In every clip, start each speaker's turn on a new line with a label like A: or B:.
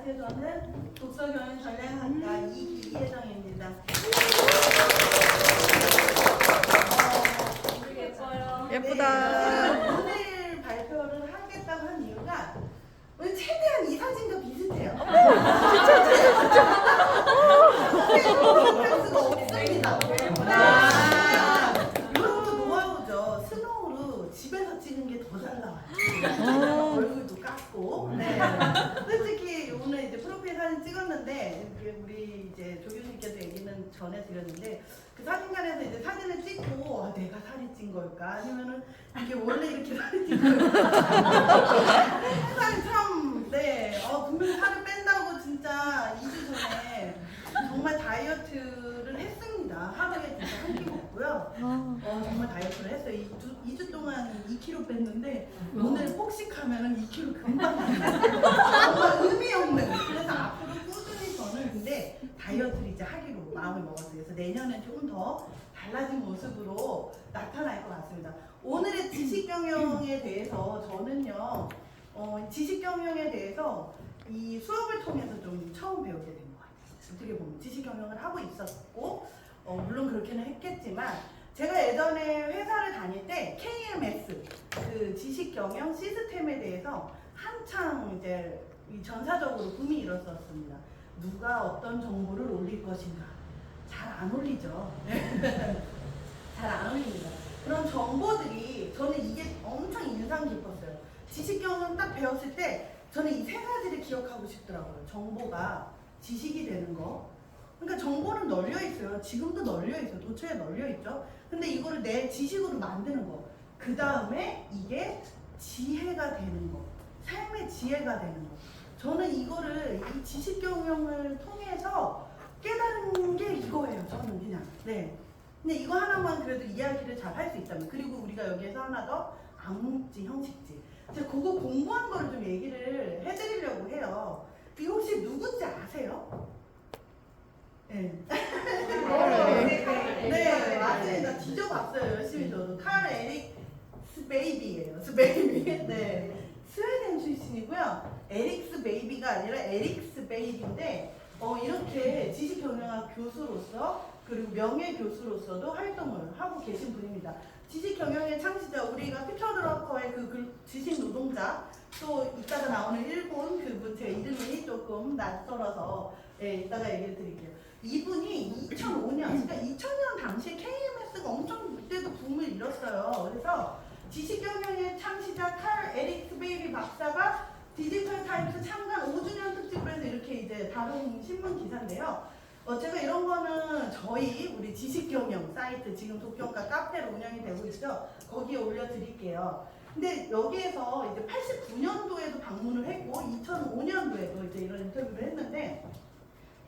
A: 안녕하세요. 저는 독서경영전략학과 이혜정입니다.
B: 예뻐요.
C: 예쁘다.
A: 네, 오늘 발표를 하겠다고 한 이유가 오늘 최대한 이 사진과 비슷해요. 할 수가 없습니다. 이런 것도 노하우죠. 스노우로 집에서 찍은 게 더 잘 나와요. 얼굴도 깎고. 네. 솔직히 오늘 이제 프로필 사진 찍었는데 우리 이제 조 교수님께서 얘기는 전에 드렸는데 그 사진관에서 이제 사진을 찍고 내가 살이 찐 걸까 아니면은 이게 원래 이렇게 살이 찐 걸까 항상 참 분명히 살을 뺀다고 진짜 2주 전에 정말 다이어트를 했습니다. 하루에 진짜 한 끼 먹고요. 정말 다이어트를 했어요. 2주 동안 2kg 뺐는데 오늘 폭식하면은 2kg 금방 정말 의미 없는. 그래서 앞으로 꾸준히 저는 근데 다이어트를 이제 하기로 마음을 먹었어요. 그래서 내년엔 조금 더 달라진 모습으로 나타날 것 같습니다. 오늘의 지식경영에 대해서 저는요, 지식경영에 대해서 이 수업을 통해서 좀 처음 배우게 된 것 같아요. 어떻게 보면 지식경영을 하고 있었고, 물론 그렇게는 했겠지만, 제가 예전에 회사를 다닐 때 KMS, 그 지식경영 시스템에 대해서 한창 이제 전사적으로 붐이 일었었습니다. 누가 어떤 정보를 올릴 것인가. 잘 안 올리죠. 잘 안 올립니다. 그런 정보들이 저는 이게 엄청 인상 깊었어요. 지식경영 딱 배웠을 때 저는 이 세 가지를 기억하고 싶더라고요. 정보가 지식이 되는 거. 그러니까 정보는 널려 있어요. 지금도 널려 있어요. 도처에 널려 있죠. 근데 이거를 내 지식으로 만드는 거. 그 다음에 이게 지혜가 되는 거. 삶의 지혜가 되는 거. 저는 이거를 이 지식경영을 통해서 깨달은 게 이거예요. 저는 그냥. 네. 근데 이거 하나만 그래도 이야기를 잘 할 수 있다면. 그리고 우리가 여기에서 하나 더 암묵지, 형식지. 제가 그거 공부한 거를 좀 얘기를 해드리려고 해요. 이거 혹시 누군지 아세요? 네. 네, 맞습니다. 뒤져봤어요. 열심히 저도. 칼 에릭 스베이비예요. 스베이비. 네. 스웨덴 출신이고요. 에릭스 베이비가 아니라 에릭스 베이비인데 이렇게 지식경영학 교수로서 그리고 명예교수로서도 활동을 하고 계신 분입니다. 지식경영의 창시자, 우리가 피터 드러커의 그 지식노동자, 또 이따가 나오는 일본 그분, 제 이름이 조금 낯설어서 이따가 얘기를 드릴게요. 이분이 2005년, 그러니까 2000년 당시에 KMS가 엄청 그때도 붐을 일었어요. 그래서 지식경영의 창시자 칼 에릭스 베이비 박사가 디지털 타임스 창간 5주년 특집으로 해서 이렇게 이제 다룬 신문 기사인데요. 제가 이런 거는 우리 지식경영 사이트, 지금 독경가 카페로 운영이 되고 있죠. 거기에 올려드릴게요. 근데 여기에서 이제 89년도에도 방문을 했고, 2005년도에도 이제 이런 인터뷰를 했는데,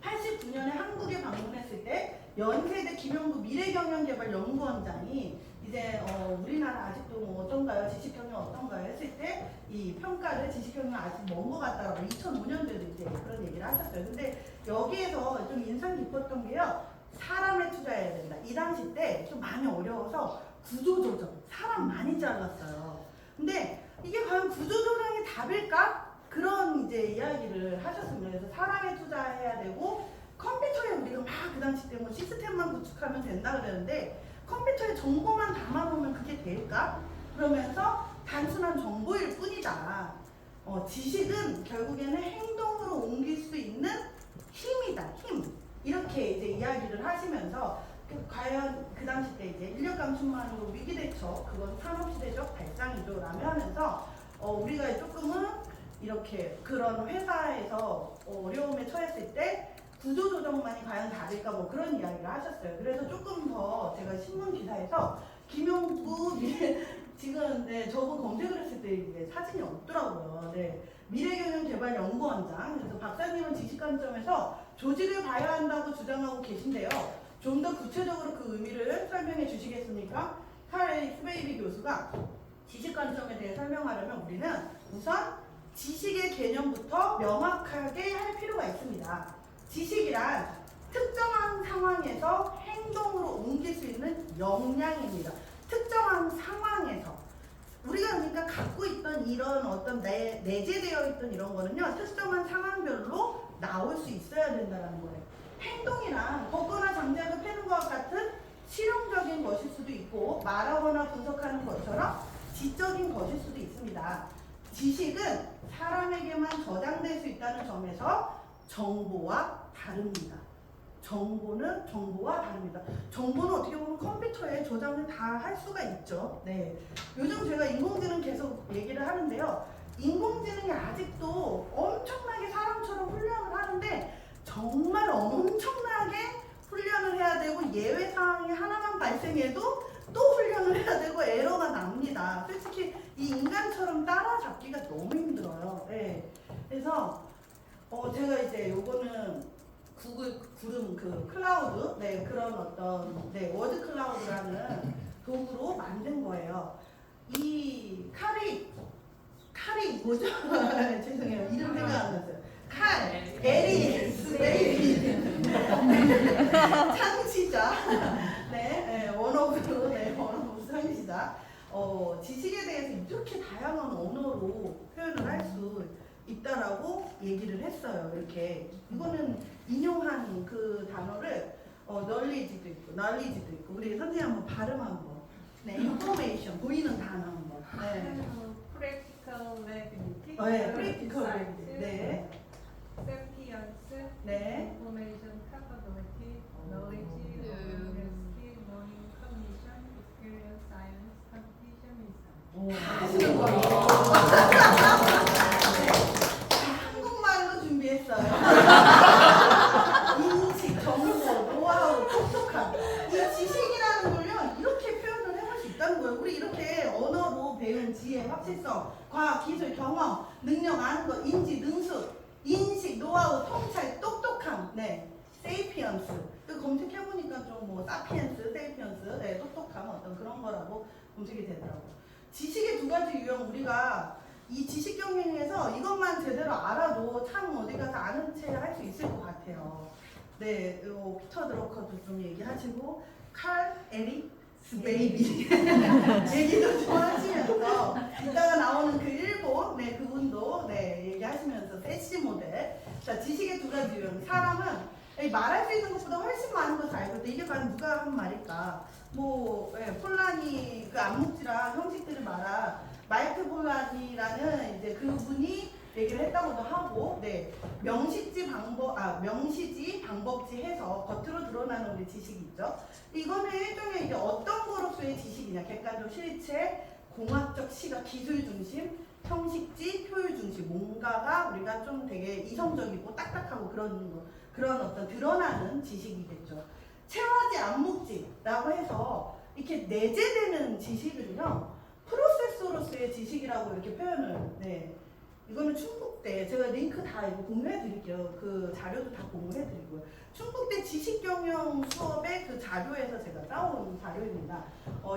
A: 89년에 한국에 방문했을 때, 연세대 김영구 미래경영개발연구원장이 이제 우리나라 아직도 뭐 어떤가요? 지식경영 어떤가요? 했을 때 이 평가를 지식경영 아직 먼 것 같다고 2005년도에도 이제 그런 얘기를 하셨어요. 근데 여기에서 좀 인상 깊었던 게요. 사람에 투자해야 된다. 이 당시 때 좀 많이 어려워서 구조조정, 사람 많이 잘랐어요. 근데 이게 과연 구조조정이 답일까? 그런 이제 이야기를 하셨습니다. 그래서 사람에 투자해야 되고 컴퓨터에 우리가 막 그 당시 때 뭐 시스템만 구축하면 된다 그랬는데 컴퓨터에 정보만 담아놓으면 그게 될까? 그러면서 단순한 정보일 뿐이다. 지식은 결국에는 행동으로 옮길 수 있는 힘이다. 힘. 이렇게 이제 이야기를 하시면서 과연 그 당시 때 이제 인력 감축만으로 위기 대처, 그건 산업시대적 발상이죠. 라며 하면서 우리가 조금은 이렇게 그런 회사에서 어려움에 처했을 때 구조조정만이 과연 다를까 뭐 그런 이야기를 하셨어요. 그래서 조금 더 제가 신문 기사에서 김용구 지금 저분 검색을 했을 때 사진이 없더라고요. 네. 미래경영개발연구원장. 그래서 박사님은 지식관점에서 조직을 봐야 한다고 주장하고 계신데요. 좀 더 구체적으로 그 의미를 설명해 주시겠습니까? 칼 에릭 스베이비 교수가 지식관점에 대해 설명하려면 우리는 우선 지식의 개념부터 명확하게 할 필요가 있습니다. 지식이란 특정한 상황에서 행동으로 옮길 수 있는 역량입니다. 특정한 상황에서 우리가 그러니까 갖고 있던 이런 어떤 내재되어 있던 이런 거는요, 특정한 상황별로 된다는 거예요. 행동이란 걷거나 장작을 패는 것과 같은 실용적인 것일 수도 있고 말하거나 분석하는 것처럼 지적인 것일 수도 있습니다. 지식은 사람에게만 저장될 수 있다는 점에서 정보와 다릅니다. 정보는 정보와 다릅니다. 정보는 어떻게 보면 컴퓨터에 저장을 다 할 수가 있죠. 네. 요즘 제가 인공지능 계속 얘기를 하는데요. 인공지능이 아직도 엄청나게 사람처럼 훈련을 하는데 정말 엄청나게 훈련을 해야 되고 예외 상황이 하나만 발생해도 또 훈련을 해야 되고 에러가 납니다. 솔직히 이 인간처럼 따라잡기가 너무 힘들어요. 네. 그래서 제가 이제 요거는 구글 구름 그 클라우드 그런 어떤 워드 클라우드라는 도구로 만든 거예요. 이 칼이 뭐죠? 죄송해요. 이름 생각 안 났어요. 에릭스 베이비 창시자 원어브 창시자 지식에 대해서 이렇게 다양한 언어로 표현을 할 수 있다라고 얘기를 했어요. 이렇게 이거는 인용한 그 단어를 knowledge도 있고 우리 선생님 한번 발음 한번 information 보이는 단어 한번
B: practical ability,
A: practical ability
B: sapience,
A: 네.
B: information capability, knowledge, opinion, skill, learning, cognition, experience, science, competition, wisdom.
A: 하시는 거예요. 한국말로 준비했어요. 인식, 정보, 노하우, 똑똑함. 이 지식이라는 걸요 이렇게 표현을 해볼 수 있다는 거예요. 우리 이렇게 언어로 배운 지혜, 확실성, 과학, 기술, 경험, 능력, 아는 것, 인지, 능수, 인식, 노하우, 통찰, 똑똑함, 세이피언스. 검색해보니까 좀 사피엔스, 세이피언스, 똑똑함 어떤 그런 거라고 검색이 되더라고요. 지식의 두 가지 유형 우리가 이 지식 경영에서 이것만 제대로 알아도 참 어디 가서 아는 체 할 수 있을 것 같아요. 피터 드러커도 좀 얘기하시고 에릭스 베이비 얘기도 좀 하시면서 이따가 나오는 그 일본 그분도 얘기하시면서 세시 모델. 자, 지식의 두 가지 유형. 사람은 말할 수 있는 것보다 훨씬 많은 것을 알고 있다. 이게 과연 누가 한 말일까? 폴라니 그 암묵지랑 형식들을 말한 마이클 폴라니라는 이제 그분이 얘기를 했다고도 하고, 명시지 방법지 해서 겉으로 드러나는 우리 지식이 있죠. 이거는 일종의 이제 어떤 거로서의 지식이냐? 객관적 실체, 공학적 시각, 기술 중심, 형식지, 효율 중심. 뭔가가 우리가 좀 되게 이성적이고 딱딱하고 그런 어떤 드러나는 지식이겠죠. 체화지 암묵지라고 해서 이렇게 내재되는 지식은요 프로세서로서의 지식이라고 이렇게 표현을 이거는 충북대 제가 링크 다 이거 공유해 드릴게요. 그 자료도 다 공유해 드리고요. 충북대 지식경영 수업의 그 자료에서 제가 따온 자료입니다.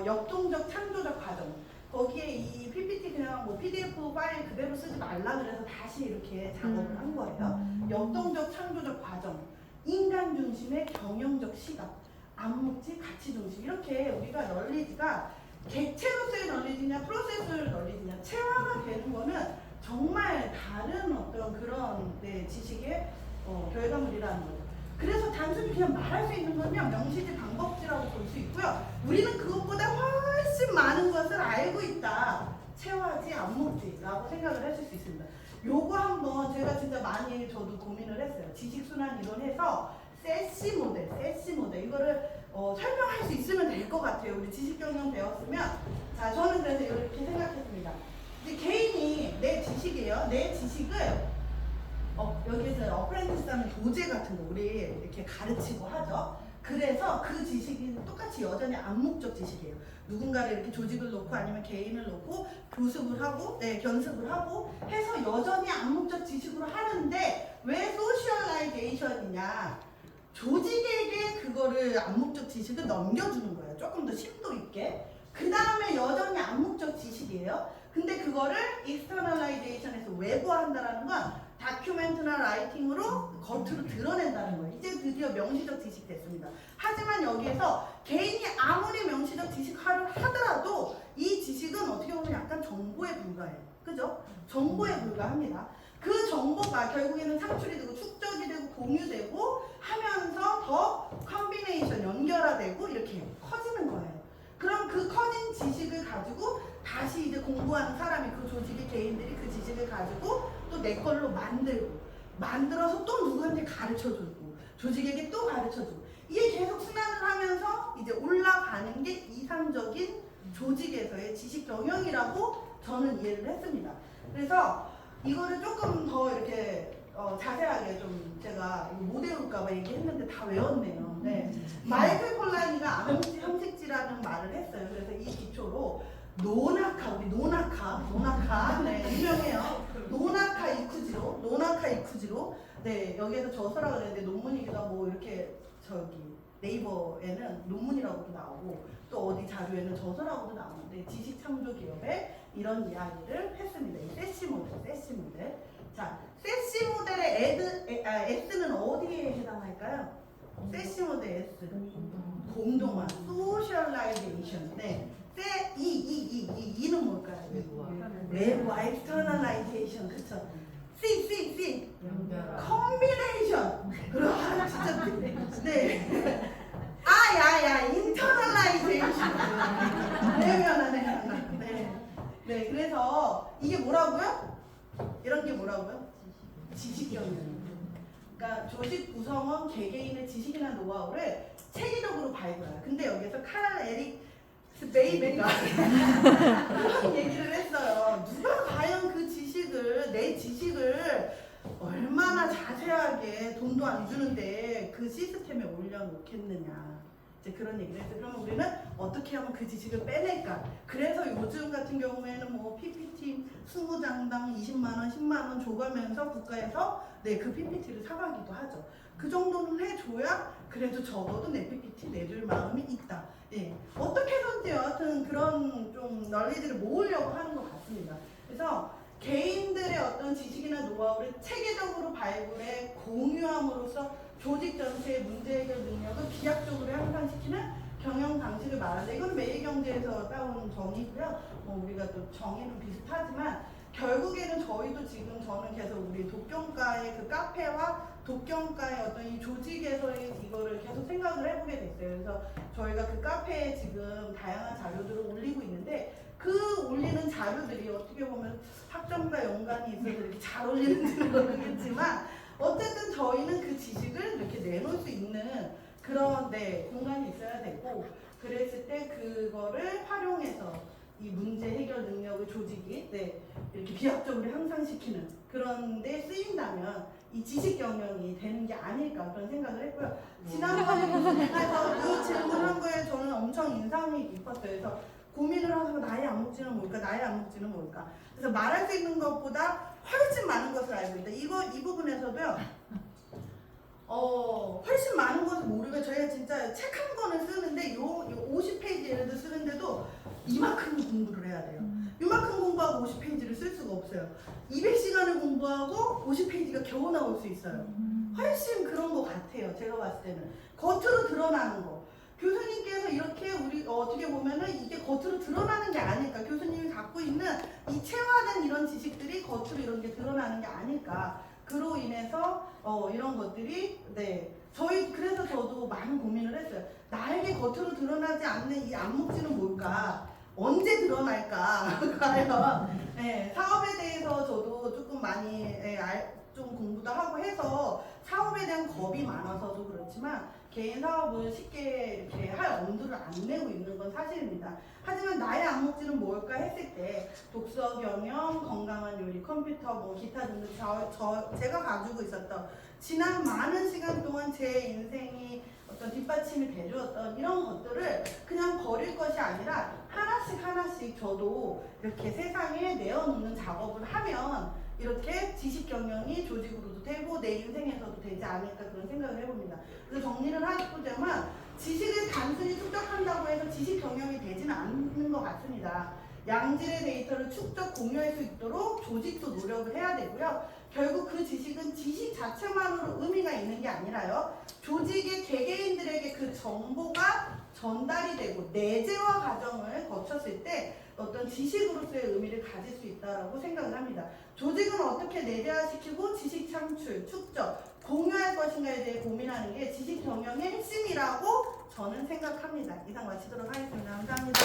A: 역동적 창조적 과정. 거기에 이 PPT 그냥 PDF 파일 그대로 쓰지 말라 그래서 다시 이렇게 작업을 한 거예요. 역동적 창조적 과정, 인간 중심의 경영적 시각, 암묵지, 가치 중심. 이렇게 우리가 널리지가 객체로서의 널리지냐 프로세스의 널리지냐 체화가 되는 거는 정말 다른 어떤 그런 지식의 결과물이라는 거죠. 그래서 단순히 그냥 말할 수 있는 건요 명시지 방법지라고 볼 수 있고요. 우리는 그것보다 훨씬 많은 것을 알고 있다. 체화지 암묵지라고 생각을 하실 수 있습니다. 요거 한번 제가 진짜 많이 저도 고민을 했어요. 지식순환 이론해서 세시 모델 이거를 설명할 수 있으면 될 것 같아요. 우리 지식경영 배웠으면. 자, 저는 그래서 이렇게 생각했습니다. 이제 개인이 내 지식이에요. 내 지식을 여기서 어프렌티스 하면 교재 같은 거 우리 이렇게 가르치고 하죠. 그래서 그 지식이 똑같이 여전히 암묵적 지식이에요. 누군가를 이렇게 조직을 놓고 아니면 개인을 놓고 교습을 하고 견습을 하고 해서 여전히 암묵적 지식으로 하는데 왜 소셜라이제이션이냐? 조직에게 그거를 암묵적 지식을 넘겨주는 거예요. 조금 더 심도 있게. 그 다음에 여전히 암묵적 지식이에요. 근데 그거를 익스터널라이제이션에서 외부화한다는 건 다큐멘트나 라이팅으로 겉으로 드러낸다는 거예요. 이제 드디어 명시적 지식 됐습니다. 하지만 여기에서 개인이 아무리 명시적 지식을 하더라도 이 지식은 어떻게 보면 약간 정보에 불과해요. 그죠? 정보에 불과합니다. 그 정보가 결국에는 창출이 되고 축적이 되고 공유되고 가지고 또 내 걸로 만들어서 또 누구한테 가르쳐주고 조직에게 또 가르쳐주고 이게 계속 순환을 하면서 이제 올라가는 게 이상적인 조직에서의 지식 경영이라고 저는 이해를 했습니다. 그래서 이거를 조금 더 이렇게 자세하게 좀 제가 이거 못 외울까봐 얘기했는데 다 외웠네요. 네. 마이클 폴라니가 암흑형식지라는 말을 했어요. 그래서 이 기초로 노나카, 우리 노나카, 네, 유명해요. 노나카 이쿠지로, 네, 여기에서 저서라 그랬는데 논문이기도 뭐 이렇게 저기 네이버에는 논문이라고도 나오고 또 어디 자료에는 저서라고도 나오는데 지식 창조 기업에 이런 이야기를 했습니다. 이 세시 모델. 자, 세시 모델의 S는 어디에 해당할까요? 세시 모델 S. 공동화, 소셜라이제이션. 네. 이는 뭘까요? 외부와 externalization. 그쵸? C. combination. 진짜. 네. internalization. 내면화. 네. 그래서 이게 뭐라고요? 이런 게 뭐라고요? 지식 경영. 그러니까 조직 구성원 개개인의 지식이나 노하우를 체계적으로 발굴해요. 근데 여기서 카랄 에릭스 베이비가 그런 얘기를 했어요. 누가 과연 그 지식을, 내 지식을 얼마나 자세하게 돈도 안 주는데 그 시스템에 올려놓겠느냐. 이제 그런 얘기를 했어요. 그러면 우리는 어떻게 하면 그 지식을 빼낼까? 그래서 요즘 같은 경우에는 뭐 PPT 20장당 20만원, 10만원 줘가면서 국가에서 네, 그 PPT를 사가기도 하죠. 그 정도는 해줘야 그래도 적어도 내 PPT 내줄 마음이 있다. 예. 어떻게 해서든지 여하튼 그런 좀 널리지를 모으려고 하는 것 같습니다. 그래서 개인들의 어떤 지식이나 노하우를 체계적으로 발굴해 공유함으로써 조직 전체의 문제 해결 능력을 비약적으로 향상시키는 경영 방식을 말하는데 이건 매일경제에서 따온 정의고요. 우리가 또 정의는 비슷하지만 결국에는 저희도 지금 저는 계속 우리 독경과의 그 카페와 독경과의 어떤 이 조직에서의 이거를 계속 생각을 해보게 됐어요. 그래서 저희가 그 카페에 지금 다양한 자료들을 올리고 있는데 그 올리는 자료들이 어떻게 보면 학점과 연관이 있어서 이렇게 잘 올리는지는 모르겠지만 어쨌든 저희는 그 지식을 이렇게 내놓을 수 있는 그런 공간이 있어야 되고 그랬을 때 그거를 활용해서 이 문제 해결 능력을 조직이 이렇게 비약적으로 향상시키는 그런 데 쓰인다면 이 지식 경영이 되는 게 아닐까 그런 생각을 했고요. 지난번에 교수님께서 이 질문한 거에 저는 엄청 인상이 깊었어요. 그래서 고민을 하고 나의 안목지는 뭘까? 그래서 말할 수 있는 것보다 훨씬 많은 것을 알고 있다. 이 부분에서도요. 훨씬 많은 것을 모르면 저희가 진짜 책 한 권을 쓰는데 요 50페이지 예를 들어 쓰는데도 이만큼 공부를 해야 돼요. 이만큼 공부하고 50페이지를 쓸 수가 없어요. 200시간을 공부하고 50페이지가 겨우 나올 수 있어요. 훨씬 그런 것 같아요. 제가 봤을 때는. 겉으로 드러나는 거. 교수님께서 이렇게 우리 어떻게 보면은 이게 겉으로 드러나는 게 아닐까. 교수님이 갖고 있는 이 체화된 이런 지식들이 겉으로 이런 게 드러나는 게 아닐까. 그로 인해서 이런 것들이 그래서 저도 많은 고민을 했어요. 나에게 겉으로 드러나지 않는 이 안목지는 뭘까? 언제 드러날까? 과연 사업에 대해서 저도 조금 많이 좀 공부도 하고 해서 사업에 대한 겁이 많아서도 그렇지만 개인 사업을 쉽게 이렇게 할 엄두를 안 내고 있는 건 사실입니다. 하지만 나의 안목지는 뭘까 했을 때 독서 경영, 건강한 요리, 컴퓨터, 뭐 기타 등등 제가 가지고 있었던 지난 많은 시간 동안 제 인생이 어떤 뒷받침이 돼주었던 이런 것들을 그냥 버릴 것이 아니라 하나씩 저도 이렇게 세상에 내어놓는 작업을 하면 이렇게 지식 경영이 조직으로도 되고 내 인생에서도 되지 않을까 그런 생각을 해봅니다. 그래서 정리를 하자면 지식을 단순히 축적한다고 해서 지식 경영이 되지는 않는 것 같습니다. 양질의 데이터를 축적 공유할 수 있도록 조직도 노력을 해야 되고요. 결국 그 지식은 지식 자체만으로 의미가 있는 게 아니라요. 조직의 개개인들에게 그 정보가 전달이 되고 내재화 과정을 거쳤을 때 어떤 지식으로서의 의미를 가질 수 있다고 생각을 합니다. 조직은 어떻게 내재화시키고 지식 창출, 축적, 공유할 것인가에 대해 고민하는 게 지식 경영의 핵심이라고 저는 생각합니다. 이상 마치도록 하겠습니다. 감사합니다.